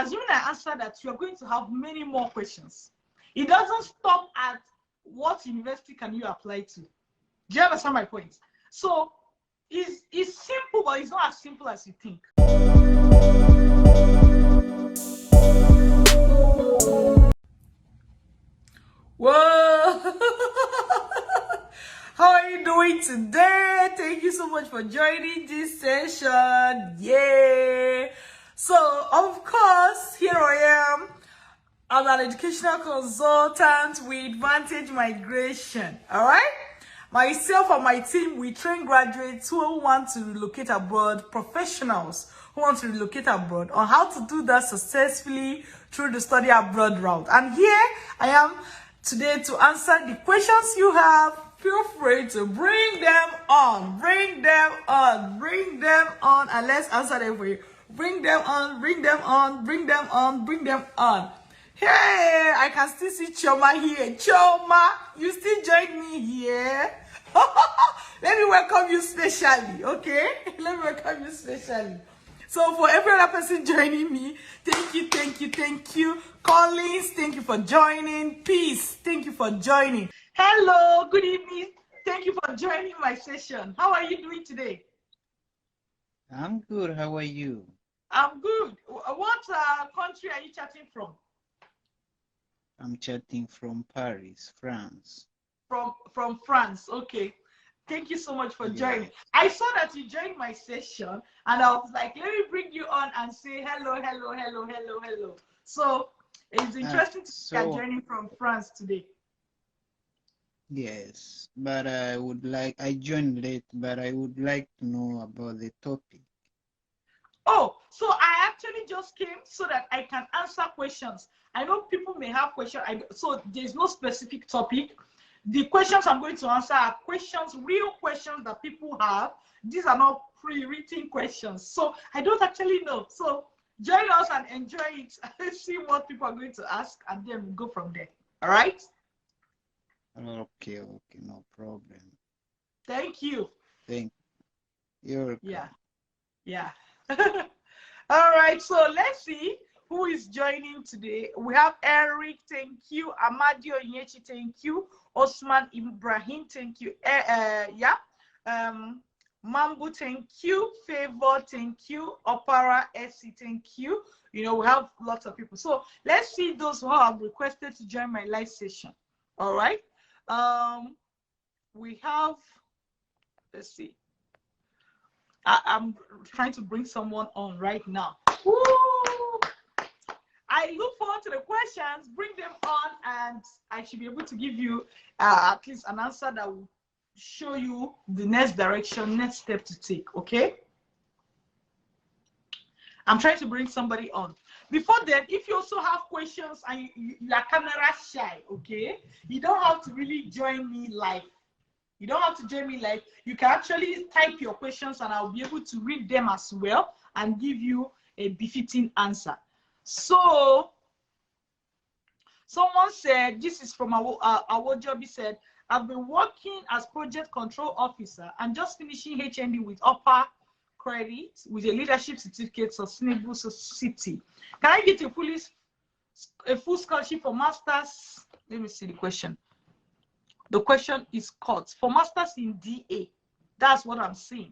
assuming I answer that, you are going to have many more questions. It doesn't stop at what university can you apply to. Do you understand my point? So it's simple, but it's not as simple as you think. Whoa! How are you doing today? Thank you so much for joining this session. Yay! So, of course, here I am. I'm an educational consultant with Vantage Migration. All right? Myself and my team, we train graduates who want to relocate abroad, professionals who want to relocate abroad, on how to do that successfully through the study abroad route. And here I am today to answer the questions you have. Feel free to bring them on, and let's answer them for you. Bring them on. Hey, I can still see Choma here. Choma, you still join me here? Let me welcome you specially, okay? Let me welcome you specially. So for every other person joining me, thank you. Collins, thank you for joining. Peace, thank you for joining. Hello, good evening. Thank you for joining my session. How are you doing today? I'm good. How are you? I'm good. What country are you chatting from? I'm chatting from Paris, France. From France. Okay. Thank you so much for joining. I saw that you joined my session and I was like, let me bring you on and say hello. So it's interesting to see you joining from France today. Yes, but I joined late, but I would like to know about the topic. Oh, so I actually just came so that I can answer questions. I know people may have questions, so there's no specific topic. The questions I'm going to answer are questions, real questions that people have. These are not pre-written questions. So I don't actually know. So join us and enjoy it. See what people are going to ask, and then we'll go from there. All right? Okay, no problem. Thank you. Thank you. You're welcome. Yeah. All right, so let's see who is joining today. We have Eric, thank you. Amadio Inyechi, thank you. Osman Ibrahim, thank you. Mambu, thank you. Favor, thank you. Opara Essie, thank you. We have lots of people. So let's see those who have requested to join my live session. All right. We have, let's see. I'm trying to bring someone on right now. Woo! I look forward to the questions. Bring them on, and I should be able to give you at least an answer that will show you the next direction, next step to take. Okay? I'm trying to bring somebody on. Before then, if you also have questions and you are camera shy, okay, you don't have to really join me live. You don't have to join me live. You can actually type your questions and I'll be able to read them as well and give you a befitting answer. So, someone said, this is from our job, he said, I've been working as project control officer and just finishing HND with upper credit with a leadership certificate, sustainable city. Can I get a full scholarship for masters? Let me see the question. The question is cut for masters in DA. That's what I'm saying.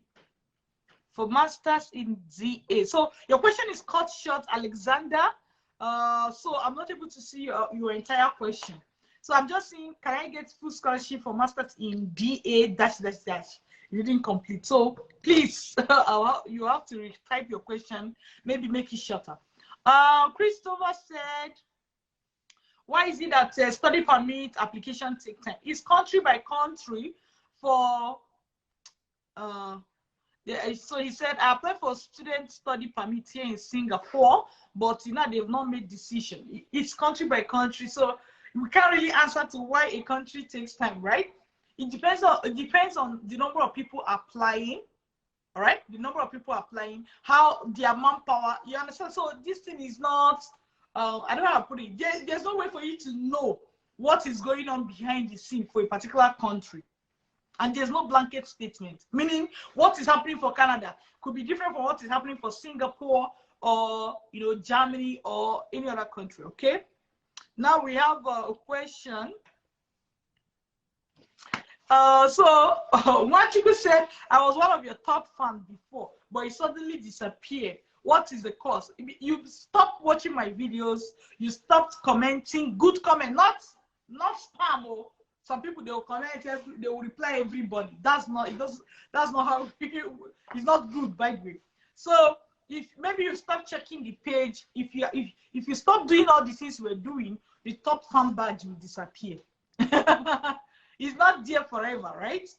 For masters in DA. So your question is cut short, Alexander. So I'm not able to see your entire question. So I'm just saying, can I get full scholarship for masters in DA -- You didn't complete. So please, you have to type your question. Maybe make it shorter. Christopher said, why is it that study permit application take time? It's country by country for, so he said, I applied for student study permit here in Singapore, but they've not made decision. It's country by country, so we can't really answer to why a country takes time, right? It depends on the number of people applying, all right? The number of people applying, how their manpower, you understand? So this thing is not, I don't know how to put it. There's no way for you to know what is going on behind the scene for a particular country. And there's no blanket statement, meaning what is happening for Canada could be different from what is happening for Singapore or Germany or any other country. Okay. Now we have a question. Nwachukwu said, I was one of your top fans before, but it suddenly disappeared. What is the cause? You stopped watching my videos, you stopped commenting, good comment, not spam. Or some people, they will comment, they will reply everybody. That's not how it's not good, by the way. So if maybe you stop checking the page, if you stop doing all the things we're doing, the top fan badge will disappear. It's not there forever, right?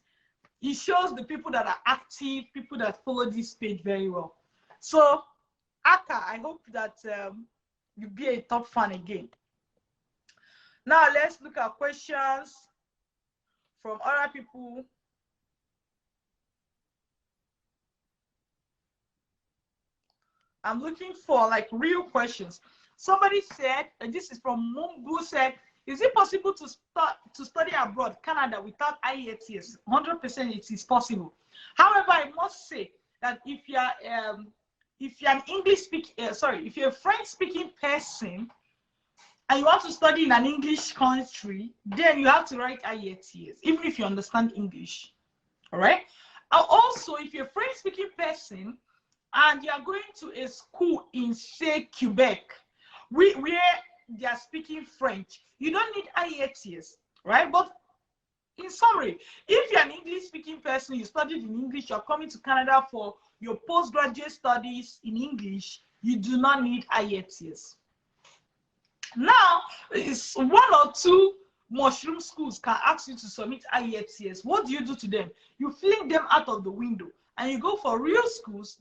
It shows the people that are active, people that follow this page very well. So, Aka, I hope that you'll be a top fan again. Now, let's look at questions from other people. I'm looking for like real questions. Somebody said, and this is from Mumbu, said, is it possible to study abroad, Canada, without IELTS? 100% it is possible. However, I must say that if you're an English speaking, if you're a French speaking person and you want to study in an English country, then you have to write IELTS, even if you understand English. All right. Also, if you're a French speaking person and you are going to a school in, say, Quebec, where they are speaking French, you don't need IELTS, right? But in summary, if you're an English speaking person, you studied in English, you're coming to Canada for your postgraduate studies in English, you do not need IELTS. Now, it's one or two mushroom schools can ask you to submit IELTS. What do you do to them? You fling them out of the window and you go for real schools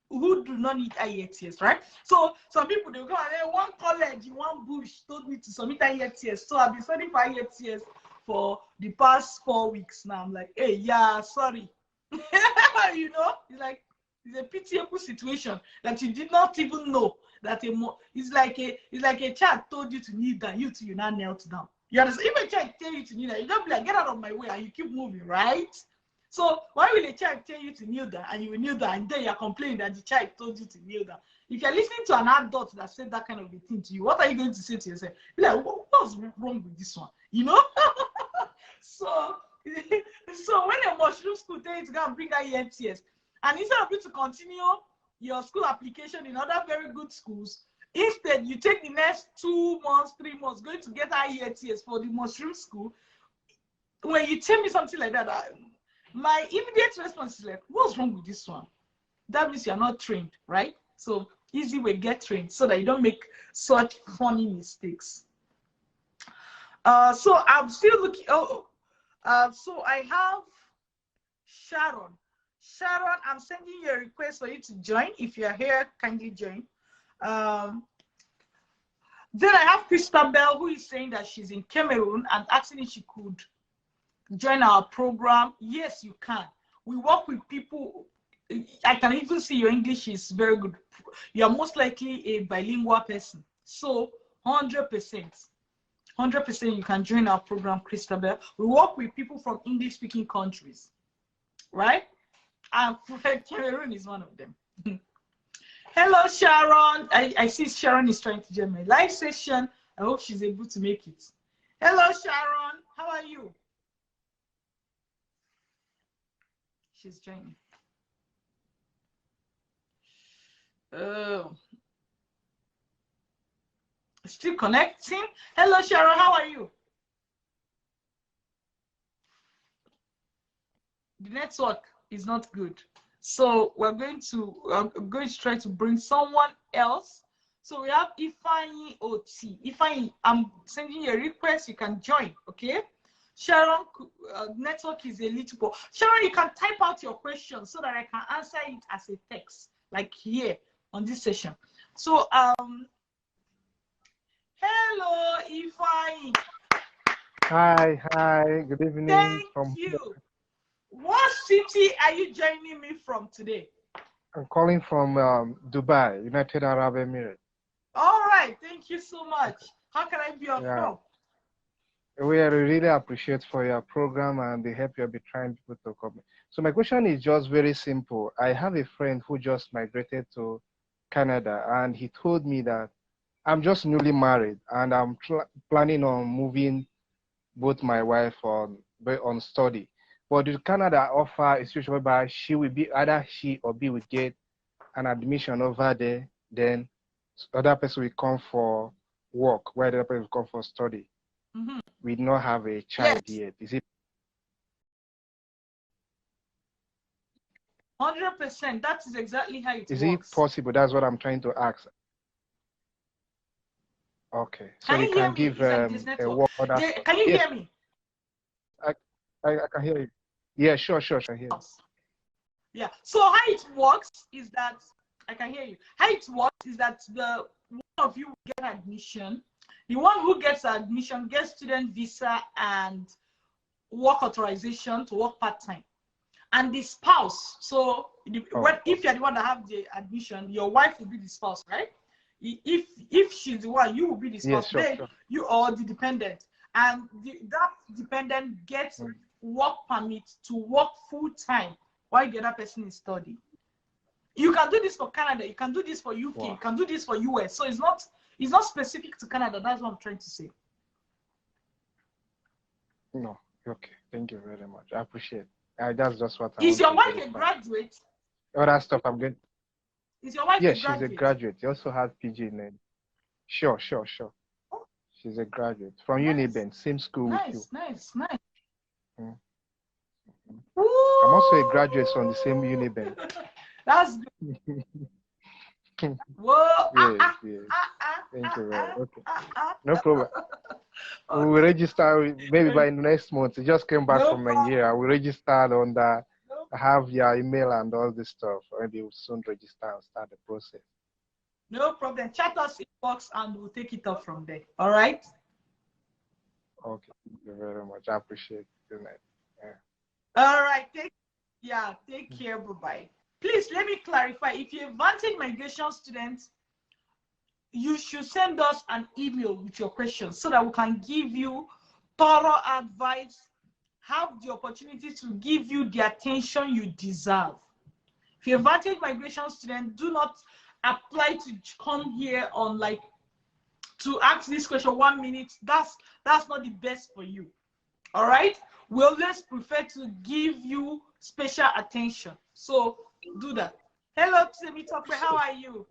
who do not need IELTS, right? So some people, they go and then one college in one bush told me to submit IELTS. So I've been studying for IELTS for the past 4 weeks now. I'm like, hey, yeah, sorry. It's like, it's a pitiable situation that you did not even know that it's like a child told you to kneel down, you now knelt down. You understand? If a child tell you to kneel down, you don't be like, get out of my way, and you keep moving, right? So why will a child tell you to kneel down and you will kneel down and then you're complaining that the child told you to kneel down? If you're listening to an adult that said that kind of a thing to you, what are you going to say to yourself? Be like, what's wrong with this one? So when a mushroom school tells you to go and bring IELTS, and instead of you to continue your school application in other very good schools, instead you take the next 2 months, 3 months going to get IELTS for the mushroom school. When you tell me something like that, my immediate response is like, what's wrong with this one? That means you're not trained, right? So easy way, get trained so that you don't make such funny mistakes. So I'm still looking. So I have Sharon. Sharon, I'm sending you a request for you to join. If you're here, kindly join. Then I have Christabel, who is saying that she's in Cameroon and asking if she could join our program. Yes, you can. We work with people. I can even see your English is very good. You are most likely a bilingual person. So 100%. 100% you can join our program, Christabel. We work with people from English-speaking countries, right? And Cameroon is one of them. Hello, Sharon. I see Sharon is trying to join my live session. I hope she's able to make it. Hello, Sharon. How are you? She's joining. Oh. Still connecting. Hello, Sharon. How are you? The network is not good. So we're going to try to bring someone else. So we have Ifeanyi OT. Ifeanyi, I'm sending you a request. You can join, okay? Sharon, network is a little poor. Sharon, you can type out your question so that I can answer it as a text, like here on this session. So, hello, Ifeanyi. Hi, good evening. Thank you. What city are you joining me from today? I'm calling from Dubai, United Arab Emirates. All right, thank you so much. How can I be of help? We really appreciate for your program and the help you'll be trying people to come. So my question is just very simple. I have a friend who just migrated to Canada, and he told me that I'm just newly married and I'm planning on moving both my wife on study. But the Canada offer a situation whereby either she or B will get an admission over there, then other person will come for work, where the other person will come for study. We do not have a child yet. Is it 100%? That is exactly how it works. Is it possible? That's what I'm trying to ask. Okay, so they can give a work order. Can you hear me? I can hear you. Yeah, sure, I hear you. Yeah. So how it works is that I can hear you. How it works is that the one of you will get admission. The one who gets admission gets student visa and work authorization to work part-time. And the spouse, so if you're the one that have the admission, your wife will be the spouse, right? If she's the one, you will be the spouse. Yes, sure. You are the dependent, and that dependent gets work permit to work full-time while the other person is studying. You can do this for Canada, you can do this for UK, you can do this for US. So it's not specific to Canada. That's what I'm trying to say. No, okay. Thank you very much. I appreciate it. That's just what I Is your wife a graduate? Other stuff I'm good. Is your wife a graduate? Yes, she's a graduate. She also has PG in it. Sure. Oh. She's a graduate from Uniben, same school with you. Nice. I'm also a graduate from the same Uniben. That's good. Whoa. Yes. Thank you very much. Okay. No problem. We will register maybe by next month. We just came back from Nigeria. We registered on the. I have your email and all this stuff. Maybe we'll soon register and start the process. No problem. Chat us inbox and we'll take it up from there. All right? Okay. Thank you very much. I appreciate it. Good night. All right. Take care. Bye-bye. Please, let me clarify. If you're a Vantage Migration student, you should send us an email with your questions so that we can give you thorough advice, have the opportunity to give you the attention you deserve. If you're a Vantage Migration student, do not apply to come here on to ask this question 1 minute. That's not the best for you. All right? We always prefer to give you special attention. So do that. Hello, Temitope, how are you?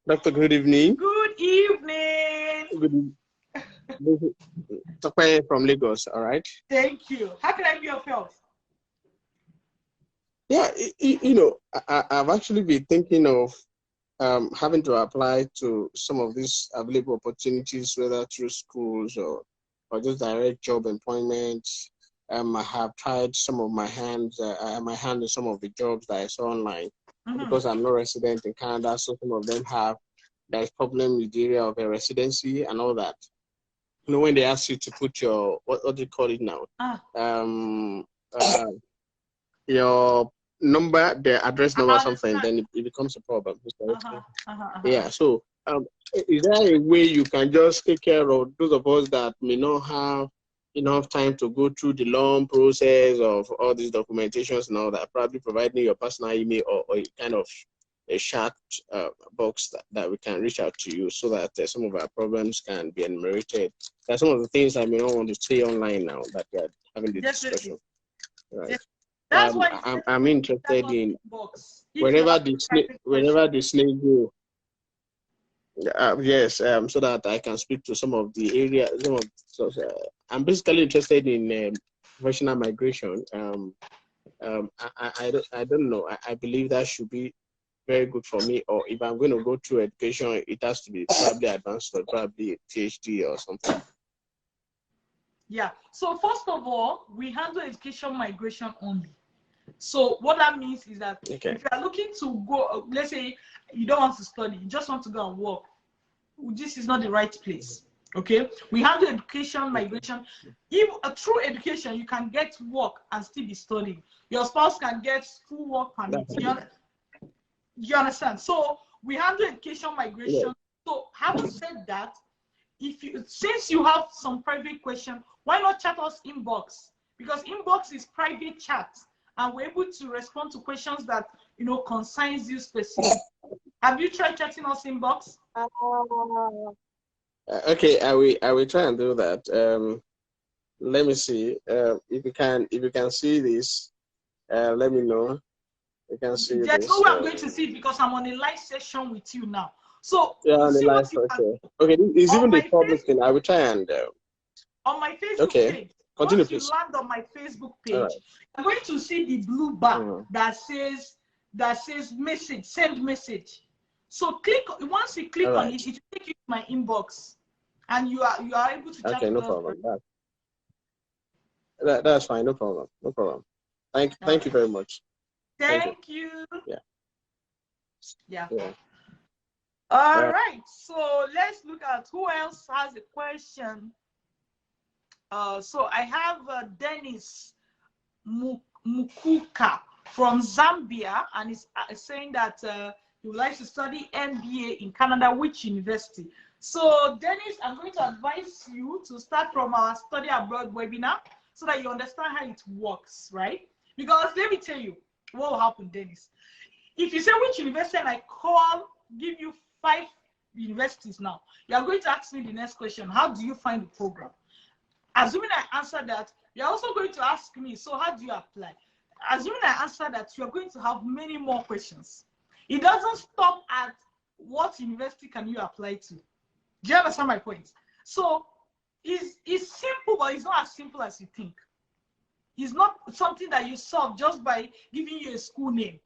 Doctor, good evening. Good evening. Good evening. From Lagos, all right? Thank you. How can I be of help? Yeah, I've actually been thinking of having to apply to some of these available opportunities, whether through schools or just direct job employment. I have tried some of my hand in some of the jobs that I saw online. Because I'm not resident in Canada, so some of them there's problem with the area of a residency and all that. When they ask you to put your what do you call it now? Your number, the address number or something, then it becomes a problem. Yeah. So is there a way you can just take care of those of us that may not have enough time to go through the long process of all these documentations and all that, probably providing your personal email or kind of a chat box that we can reach out to you so that some of our problems can be enumerated. That's some of the things I may not want to say online now that we are having the discussion. Right. That's why I'm interested in wherever the snake go. Yes, so that I can speak to some of the area. I'm basically interested in professional migration. I don't know. I believe that should be very good for me. Or if I'm going to go through education, it has to be probably advanced or probably a PhD or something. Yeah. So first of all, we handle education migration only. So what that means is that if you are looking to go, let's say you don't want to study, you just want to go and work, this is not the right place. Okay, we handle education migration. Even through education, you can get work and still be studying. Your spouse can get full work permit. You understand? So we handle education migration. Yeah. So having said that, since you have some private question, why not chat us inbox? Because inbox is private chat, and we're able to respond to questions that concerns you specifically. Have you tried chatting us inbox? Okay, I will try and do that. Let me see. If you can see this, let me know. You can see There's this. no way I'm going to see it because I'm on a live session with you now. So yeah, on the see live. Okay, it's even the public thing. I will try and on my Facebook page. Continue, Once please. you land on my Facebook page, you're going to see the blue bar that says message, send message. So once you click on it, it will take you to my inbox, and you are able to chat. Okay, no problem. That's fine. No problem. No problem. Thank you very much. Thank you. Yeah. All right. So let's look at who else has a question. So I have Dennis Mukuka from Zambia, and he's saying that he would like to study MBA in Canada. Which university? So Dennis, I'm going to advise you to start from our study abroad webinar so that you understand how it works, right? Because let me tell you what will happen, Dennis. If you say which university and I give you 5 universities now, you are going to ask me the next question: how do you find the program? Assuming I answer that, you're also going to ask me, so how do you apply? Assuming I answer that, you're going to have many more questions. It doesn't stop at what university can you apply to. Do you understand my point? So it's simple, but it's not as simple as you think. It's not something that you solve just by giving you a school name.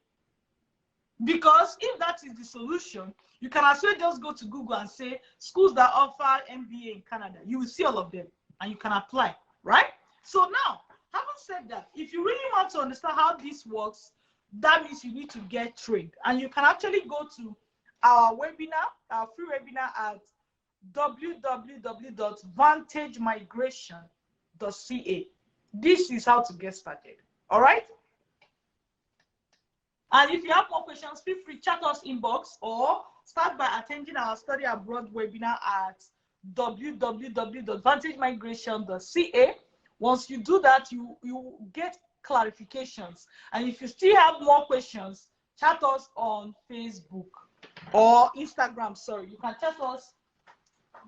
Because if that is the solution, you can as well just go to Google and say schools that offer MBA in Canada. You will see all of them and you can apply, right? So now, having said that, if you really want to understand how this works, that means you need to get trained. And you can actually go to our webinar, our free webinar at www.vantagemigration.ca. This is how to get started. All right? And if you have more questions, feel free to chat us inbox or start by attending our study abroad webinar at www.vantagemigration.ca. Once you do that, you get clarifications. And if you still have more questions, chat us on Facebook or Instagram. Sorry, you can chat us.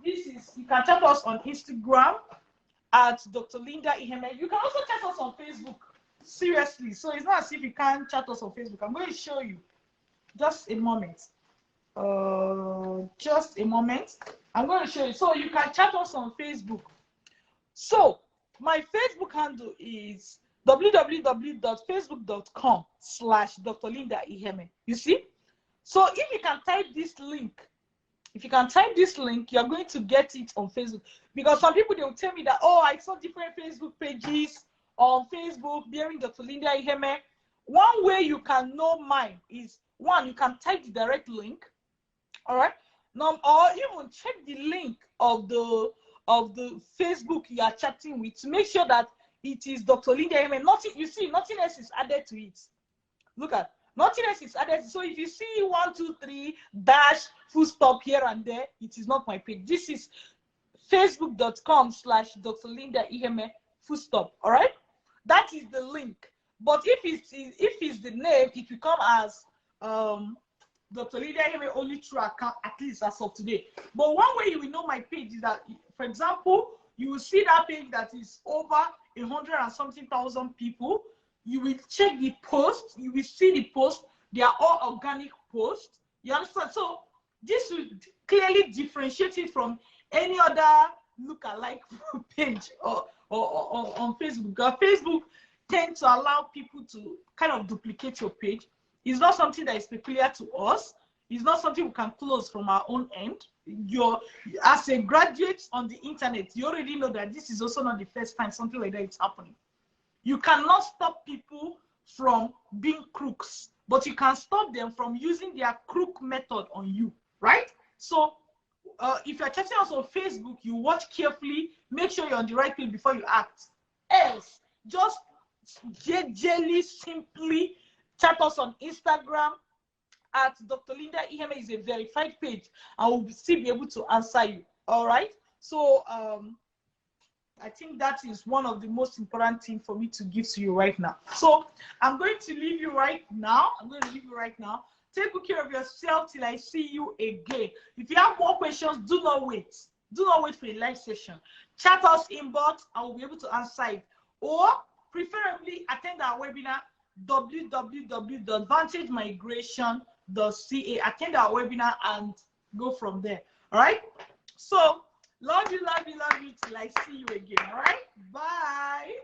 You can chat us on Instagram at Dr. Linda Iheme. You can also chat us on Facebook. Seriously, so it's not as if you can't chat us on Facebook. I'm going to show you. Just a moment. Just a moment. I'm going to show you. So you can chat us on Facebook. So my Facebook handle is www.facebook.com/Dr. Linda Iheme. You see? So if you can type this link, you're going to get it on Facebook. Because some people, they will tell me that, oh, I saw different Facebook pages on Facebook bearing Dr. Linda Iheme. One way you can know mine is, one, you can type the direct link, all right? Or even check the link of the Facebook you are chatting with to make sure that it is Dr. Linda Iheme. Nothing, you see, nothing else is added to it. Look at, nothing else is added. So if you see 1, 2, 3 dash full stop here and there, it is not my page. This is facebook.com/Dr. Linda Iheme full stop. All right, that is the link. But if it's the name, it will come as Dr. Linda Iheme only through account, at least as of today. But one way you will know my page is that, for example, you will see that page that is over 100 and something thousand people. You will check the post. You will see the post. They are all organic posts. You understand? So this will clearly differentiate it from any other lookalike page or on Facebook. Because Facebook tends to allow people to kind of duplicate your page. It's not something that is peculiar to us. It's not something we can close from our own end. As a graduate on the internet, you already know that this is also not the first time something like that is happening. You cannot stop people from being crooks, but you can stop them from using their crook method on you, right? So if you're chatting us on Facebook, you watch carefully, make sure you're on the right page before you act. Else, just jelly simply chat us on Instagram at Dr. Linda Iheme is a verified page, and we'll still be able to answer you. All right. So I think that is one of the most important things for me to give to you right now. So I'm going to leave you right now. Take good care of yourself till I see you again. If you have more questions, do not wait. Do not wait for a live session. Chat us inbox. I will be able to answer it. Or preferably attend our webinar, www.vantagemigration.ca. Attend our webinar and go from there. All right? So, love you till I see you again. All right? Bye.